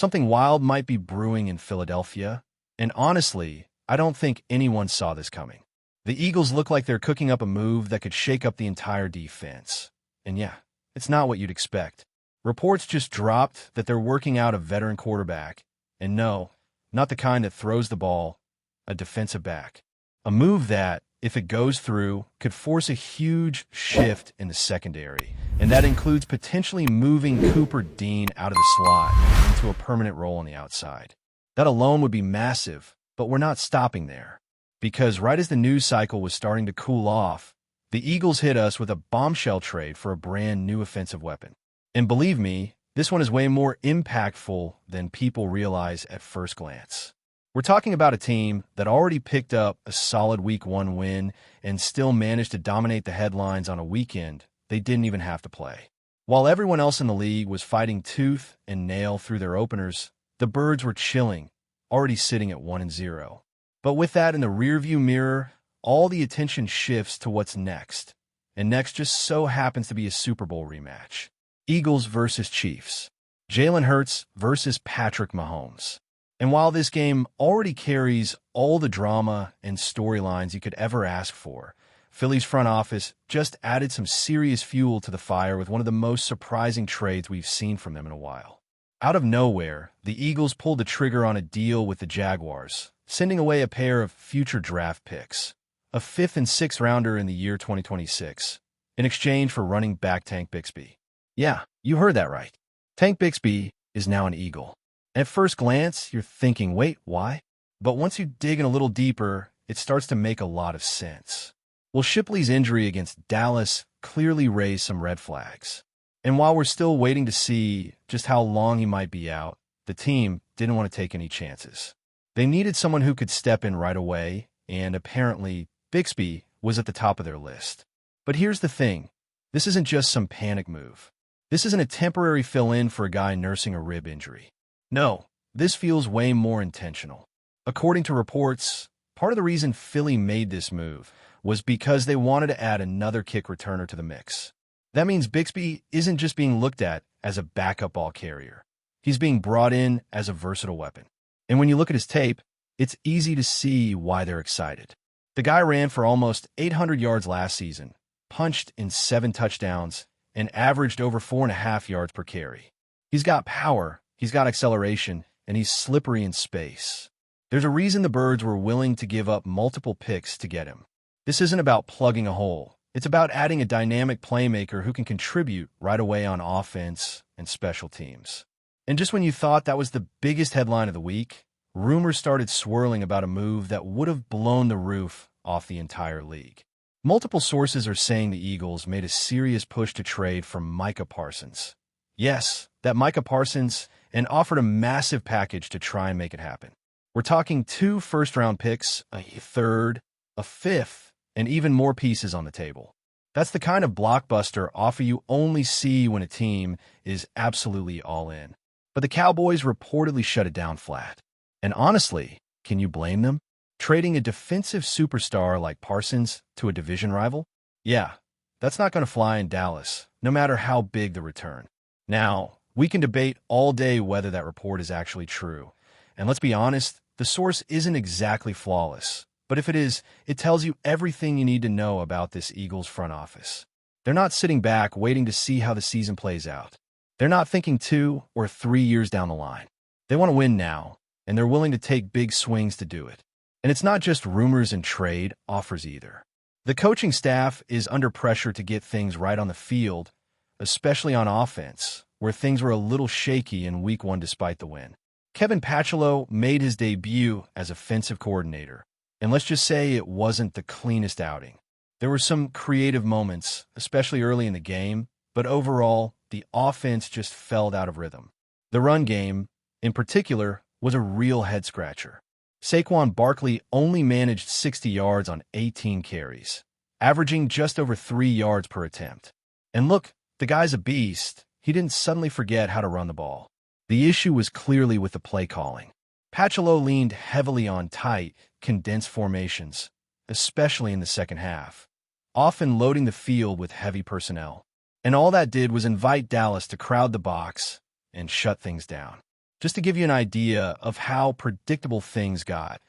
Something wild might be brewing in Philadelphia, and honestly, I don't think anyone saw this coming. The Eagles look like they're cooking up a move that could shake up the entire defense. And yeah, it's not what you'd expect. Reports just dropped that they're working out a veteran quarterback, and no, not the kind that throws the ball, a defensive back. A move that, if it goes through, could force a huge shift in the secondary, and that includes potentially moving Cooper Dean out of the slot into a permanent role on the outside. That alone would be massive, but we're not stopping there. Because right as the news cycle was starting to cool off, the Eagles hit us with a bombshell trade for a brand new offensive weapon. And believe me, this one is way more impactful than people realize at first glance. We're talking about a team that already picked up a solid Week 1 win and still managed to dominate the headlines on a weekend they didn't even have to play. While everyone else in the league was fighting tooth and nail through their openers, the Birds were chilling, already sitting at 1-0. But with that in the rearview mirror, all the attention shifts to what's next. And next just so happens to be a Super Bowl rematch. Eagles versus Chiefs. Jalen Hurts versus Patrick Mahomes. And while this game already carries all the drama and storylines you could ever ask for, Philly's front office just added some serious fuel to the fire with one of the most surprising trades we've seen from them in a while. Out of nowhere, the Eagles pulled the trigger on a deal with the Jaguars, sending away a pair of future draft picks, a 5th and 6th rounder in the year 2026, in exchange for running back Tank Bixby. Yeah, you heard that right. Tank Bixby is now an Eagle. At first glance, you're thinking, wait, why? But once you dig in a little deeper, it starts to make a lot of sense. Well, Shipley's injury against Dallas clearly raised some red flags. And while we're still waiting to see just how long he might be out, the team didn't want to take any chances. They needed someone who could step in right away, and apparently Bixby was at the top of their list. But here's the thing. This isn't just some panic move. This isn't a temporary fill-in for a guy nursing a rib injury. No, this feels way more intentional. According to reports, part of the reason Philly made this move was because they wanted to add another kick returner to the mix. That means Bixby isn't just being looked at as a backup ball carrier. He's being brought in as a versatile weapon. And when you look at his tape, it's easy to see why they're excited. The guy ran for almost 800 yards last season, punched in 7 touchdowns, and averaged over 4.5 yards per carry. He's got power, he's got acceleration, and he's slippery in space. There's a reason the Birds were willing to give up multiple picks to get him. This isn't about plugging a hole. It's about adding a dynamic playmaker who can contribute right away on offense and special teams. And just when you thought that was the biggest headline of the week, rumors started swirling about a move that would have blown the roof off the entire league. Multiple sources are saying the Eagles made a serious push to trade for Micah Parsons. Yes, that Micah Parsons, and offered a massive package to try and make it happen. We're talking 2 first-round picks, a 3rd, a 5th, and even more pieces on the table. That's the kind of blockbuster offer you only see when a team is absolutely all in. But the Cowboys reportedly shut it down flat. And honestly, can you blame them? Trading a defensive superstar like Parsons to a division rival? Yeah, that's not going to fly in Dallas, no matter how big the return. Now, we can debate all day whether that report is actually true. And let's be honest, the source isn't exactly flawless. But if it is, it tells you everything you need to know about this Eagles front office. They're not sitting back waiting to see how the season plays out. They're not thinking 2 or 3 years down the line. They want to win now, and they're willing to take big swings to do it. And it's not just rumors and trade offers either. The coaching staff is under pressure to get things right on the field, especially on offense, where things were a little shaky in Week 1 despite the win. Kevin Patchello made his debut as offensive coordinator. And let's just say it wasn't the cleanest outing. There were some creative moments, especially early in the game, but overall, the offense just fell out of rhythm. The run game, in particular, was a real head-scratcher. Saquon Barkley only managed 60 yards on 18 carries, averaging just over 3 yards per attempt. And look, the guy's a beast. He didn't suddenly forget how to run the ball. The issue was clearly with the play calling. Patchello leaned heavily on tight, condensed formations, especially in the second half, often loading the field with heavy personnel. And all that did was invite Dallas to crowd the box and shut things down. Just to give you an idea of how predictable things got,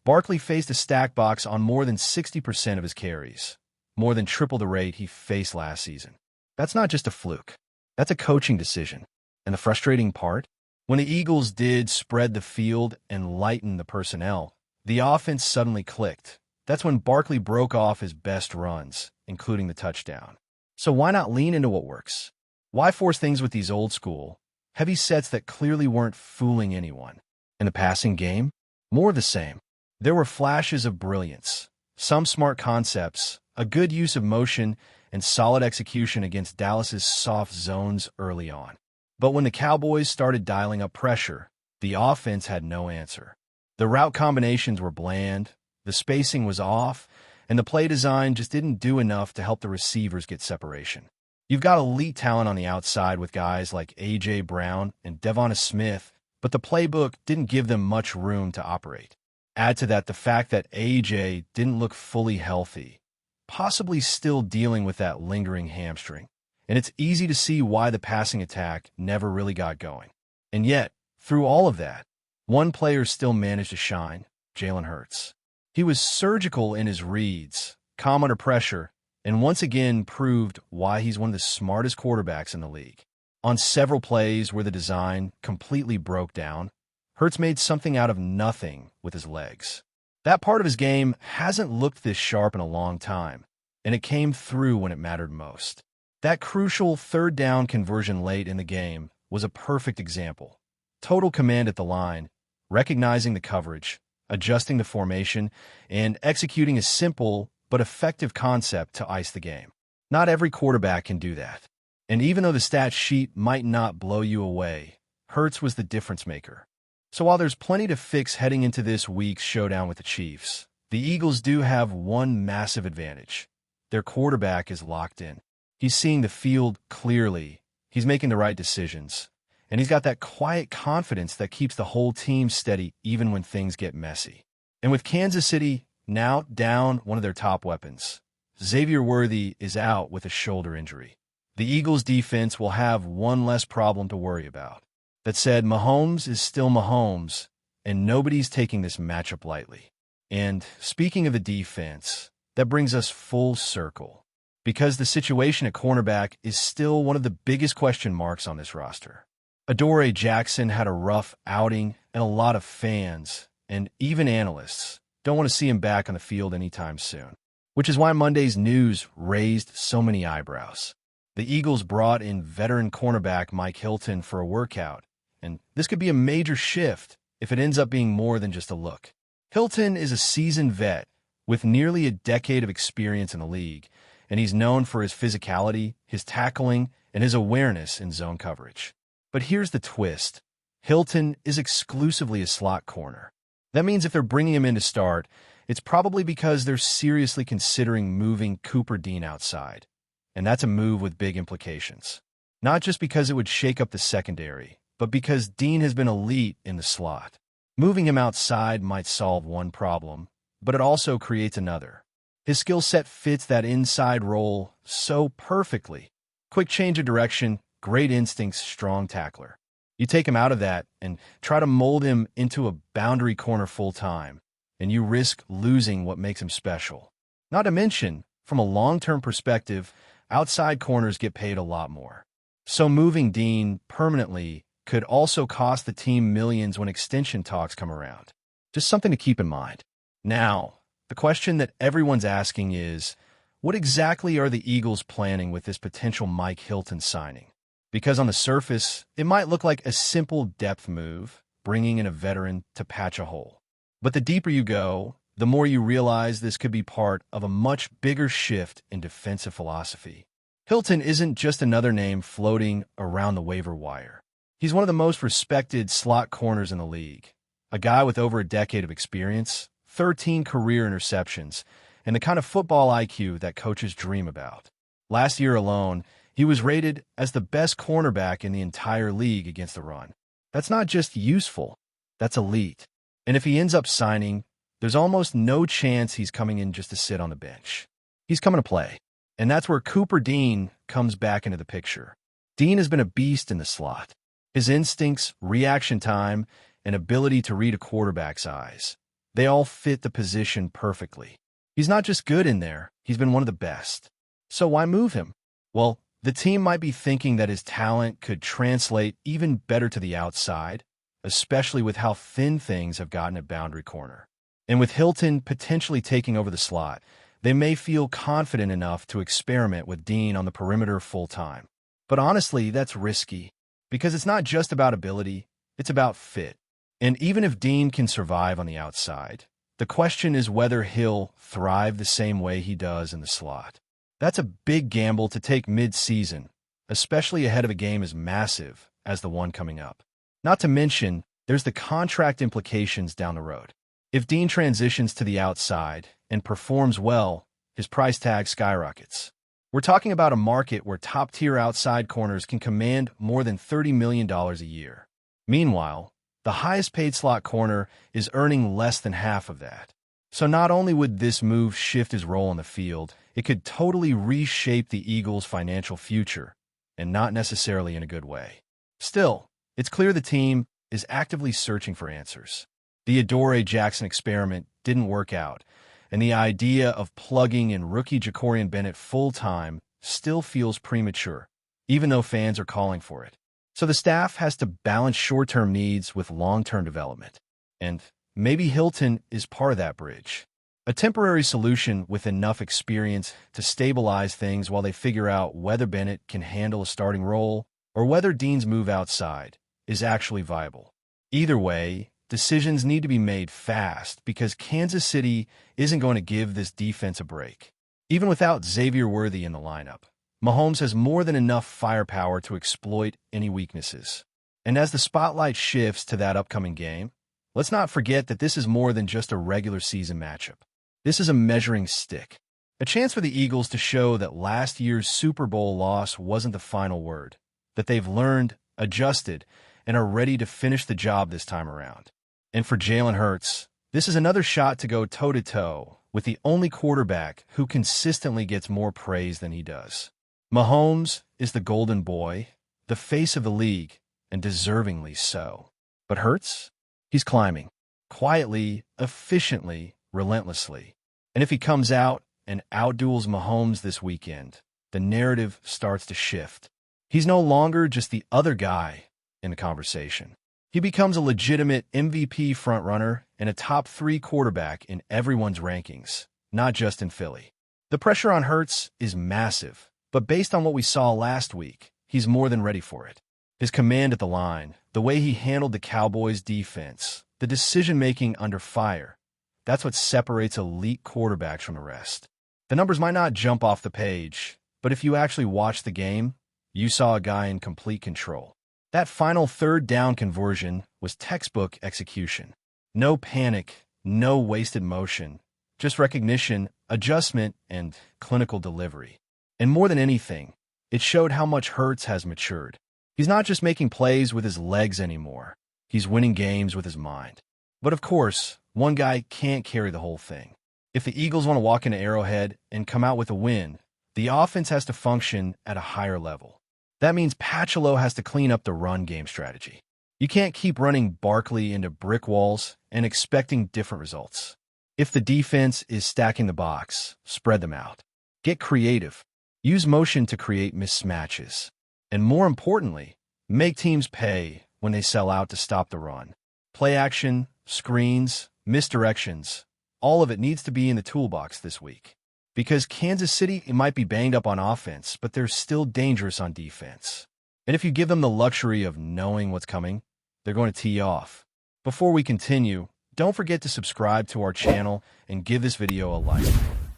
Barkley faced a stack box on more than 60% of his carries, more than triple the rate he faced last season. That's not just a fluke. That's a coaching decision. And the frustrating part? When the Eagles did spread the field and lighten the personnel, the offense suddenly clicked. That's when Barkley broke off his best runs, including the touchdown. So why not lean into what works? Why force things with these old-school, heavy sets that clearly weren't fooling anyone? In the passing game, more of the same. There were flashes of brilliance, some smart concepts, a good use of motion, and solid execution against Dallas's soft zones early on. But when the Cowboys started dialing up pressure, the offense had no answer. The route combinations were bland, the spacing was off, and the play design just didn't do enough to help the receivers get separation. You've got elite talent on the outside with guys like A.J. Brown and Devonta Smith, but the playbook didn't give them much room to operate. Add to that the fact that A.J. didn't look fully healthy, possibly still dealing with that lingering hamstring. And it's easy to see why the passing attack never really got going. And yet, through all of that, one player still managed to shine, Jalen Hurts. He was surgical in his reads, calm under pressure, and once again proved why he's one of the smartest quarterbacks in the league. On several plays where the design completely broke down, Hurts made something out of nothing with his legs. That part of his game hasn't looked this sharp in a long time, and it came through when it mattered most. That crucial third down conversion late in the game was a perfect example. Total command at the line, recognizing the coverage, adjusting the formation, and executing a simple but effective concept to ice the game. Not every quarterback can do that. And even though the stat sheet might not blow you away, Hurts was the difference maker. So while there's plenty to fix heading into this week's showdown with the Chiefs, the Eagles do have one massive advantage. Their quarterback is locked in. He's seeing the field clearly, he's making the right decisions, and he's got that quiet confidence that keeps the whole team steady even when things get messy. And with Kansas City now down one of their top weapons, XAVIER is out with a shoulder injury. The Eagles' defense will have one less problem to worry about. That said, Mahomes is still Mahomes, and nobody's taking this matchup lightly. And speaking of the defense, that brings us full circle, because the situation at cornerback is still one of the biggest question marks on this roster. Adoree Jackson had a rough outing, and a lot of fans, and even analysts, don't want to see him back on the field anytime soon, which is why Monday's news raised so many eyebrows. The Eagles brought in veteran cornerback Mike Hilton for a workout, and this could be a major shift if it ends up being more than just a look. Hilton is a seasoned vet with nearly a decade of experience in the league, and he's known for his physicality, his tackling, and his awareness in zone coverage. But here's the twist. Hilton is exclusively a slot corner. That means if they're bringing him in to start, it's probably because they're seriously considering moving Cooper Dean outside. And that's a move with big implications. Not just because it would shake up the secondary, but because Dean has been elite in the slot. Moving him outside might solve one problem, but it also creates another. His skill set fits that inside role so perfectly. Quick change of direction, great instincts, strong tackler. You take him out of that and try to mold him into a boundary corner full-time, and you risk losing what makes him special. Not to mention, from a long-term perspective, outside corners get paid a lot more. So moving Dean permanently could also cost the team millions when extension talks come around. Just something to keep in mind. Now, the question that everyone's asking is, what exactly are the Eagles planning with this potential Mike Hilton signing? Because on the surface, it might look like a simple depth move, bringing in a veteran to patch a hole. But the deeper you go, the more you realize this could be part of a much bigger shift in defensive philosophy. Hilton isn't just another name floating around the waiver wire. He's one of the most respected slot corners in the league, a guy with over a decade of experience, 13 career interceptions, and the kind of football IQ that coaches dream about. Last year alone, he was rated as the best cornerback in the entire league against the run. That's not just useful, that's elite. And if he ends up signing, there's almost no chance he's coming in just to sit on the bench. He's coming to play. And that's where Cooper Dean comes back into the picture. Dean has been a beast in the slot. His instincts, reaction time, and ability to read a quarterback's eyes, they all fit the position perfectly. He's not just good in there, he's been one of the best. So why move him? Well, the team might be thinking that his talent could translate even better to the outside, especially with how thin things have gotten at boundary corner. And with Hilton potentially taking over the slot, they may feel confident enough to experiment with Dean on the perimeter full-time. But honestly, that's risky, because it's not just about ability, it's about fit. And even if Dean can survive on the outside, the question is whether he'll thrive the same way he does in the slot. That's a big gamble to take mid-season, especially ahead of a game as massive as the one coming up. Not to mention, there's the contract implications down the road. If Dean transitions to the outside and performs well, his price tag skyrockets. We're talking about a market where top-tier outside corners can command more than $30 million a year. Meanwhile, the highest-paid slot corner is earning less than half of that. So not only would this move shift his role on the field, it could totally reshape the Eagles' financial future, and not necessarily in a good way. Still, it's clear the team is actively searching for answers. The Adoree Jackson experiment didn't work out, and the idea of plugging in rookie Ja'Cory Bennett full-time still feels premature, even though fans are calling for it. So the staff has to balance short-term needs with long-term development. And maybe Hilton is part of that bridge. A temporary solution with enough experience to stabilize things while they figure out whether Bennett can handle a starting role or whether Dean's move outside is actually viable. Either way, decisions need to be made fast because Kansas City isn't going to give this defense a break. Even without XAVIER Worthy in the lineup, Mahomes has more than enough firepower to exploit any weaknesses. And as the spotlight shifts to that upcoming game, let's not forget that this is more than just a regular season matchup. This is a measuring stick, a chance for the Eagles to show that last year's Super Bowl loss wasn't the final word, that they've learned, adjusted, and are ready to finish the job this time around. And for Jalen Hurts, this is another shot to go toe-to-toe with the only quarterback who consistently gets more praise than he does. Mahomes is the golden boy, the face of the league, and deservingly so. But Hurts? He's climbing. Quietly, efficiently, relentlessly. And if he comes out and outduels Mahomes this weekend, the narrative starts to shift. He's no longer just the other guy in the conversation. He becomes a legitimate MVP frontrunner and a top 3 quarterback in everyone's rankings, not just in Philly. The pressure on Hurts is massive, but based on what we saw last week, he's more than ready for it. His command at the line, the way he handled the Cowboys' defense, the decision-making under fire, that's what separates elite quarterbacks from the rest. The numbers might not jump off the page, but if you actually watched the game, you saw a guy in complete control. That final third down conversion was textbook execution. No panic, no wasted motion, just recognition, adjustment, and clinical delivery. And more than anything, it showed how much Hurts has matured. He's not just making plays with his legs anymore. He's winning games with his mind. But of course, one guy can't carry the whole thing. If the Eagles want to walk into Arrowhead and come out with a win, the offense has to function at a higher level. That means Patchelo has to clean up the run game strategy. You can't keep running Barkley into brick walls and expecting different results. If the defense is stacking the box, spread them out. Get creative. Use motion to create mismatches. And more importantly, make teams pay when they sell out to stop the run. Play action, screens, misdirections, all of it needs to be in the toolbox this week. Because Kansas City might be banged up on offense, but they're still dangerous on defense. And if you give them the luxury of knowing what's coming, they're going to tee off. Before we continue, don't forget to subscribe to our channel and give this video a like.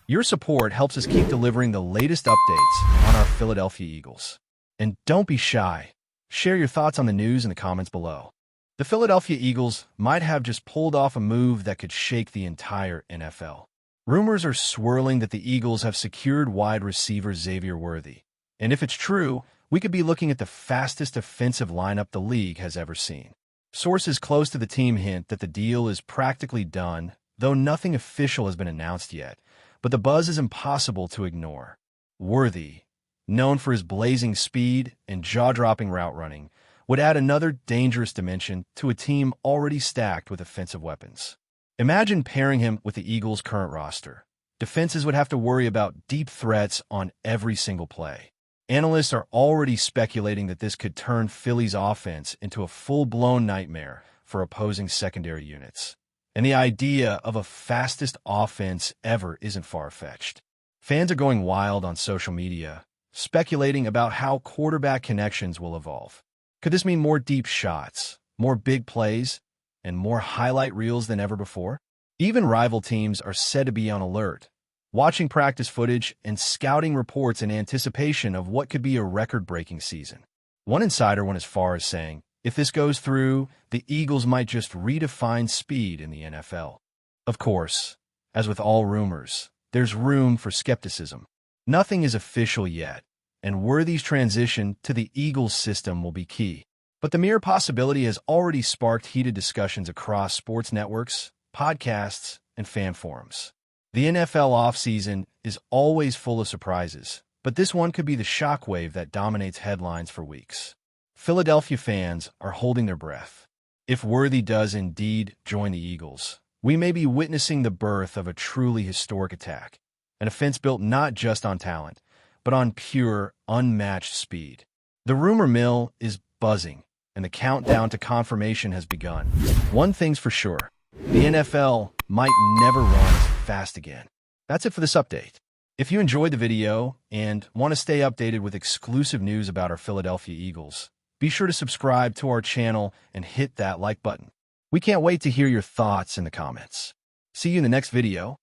Your support helps us keep delivering the latest updates on our Philadelphia Eagles. And don't be shy. Share your thoughts on the news in the comments below. The Philadelphia Eagles might have just pulled off a move that could shake the entire NFL. Rumors are swirling that the Eagles have secured wide receiver XAVIER Worthy. And if it's true, we could be looking at the fastest offensive lineup the league has ever seen. Sources close to the team hint that the deal is practically done, though nothing official has been announced yet. But the buzz is impossible to ignore. Worthy, known for his blazing speed and jaw-dropping route running, would add another dangerous dimension to a team already stacked with offensive weapons. Imagine pairing him with the Eagles' current roster. Defenses would have to worry about deep threats on every single play. Analysts are already speculating that this could turn Philly's offense into a full-blown nightmare for opposing secondary units. And the idea of a fastest offense ever isn't far-fetched. Fans are going wild on social media, speculating about how quarterback connections will evolve. Could this mean more deep shots, more big plays, and more highlight reels than ever before? Even rival teams are said to be on alert, watching practice footage and scouting reports in anticipation of what could be a record-breaking season. One insider went as far as saying, if this goes through, the Eagles might just redefine speed in the NFL. Of course, as with all rumors, there's room for skepticism. Nothing is official yet, and Worthy's transition to the Eagles system will be key. But the mere possibility has already sparked heated discussions across sports networks, podcasts, and fan forums. The NFL offseason is always full of surprises, but this one could be the shockwave that dominates headlines for weeks. Philadelphia fans are holding their breath. If Worthy does indeed join the Eagles, we may be witnessing the birth of a truly historic attack, an offense built not just on talent, but on pure, unmatched speed. The rumor mill is buzzing, and the countdown to confirmation has begun. One thing's for sure, the NFL might never run as fast again. That's it for this update. If you enjoyed the video and want to stay updated with exclusive news about our Philadelphia Eagles, be sure to subscribe to our channel and hit that like button. We can't wait to hear your thoughts in the comments. See you in the next video.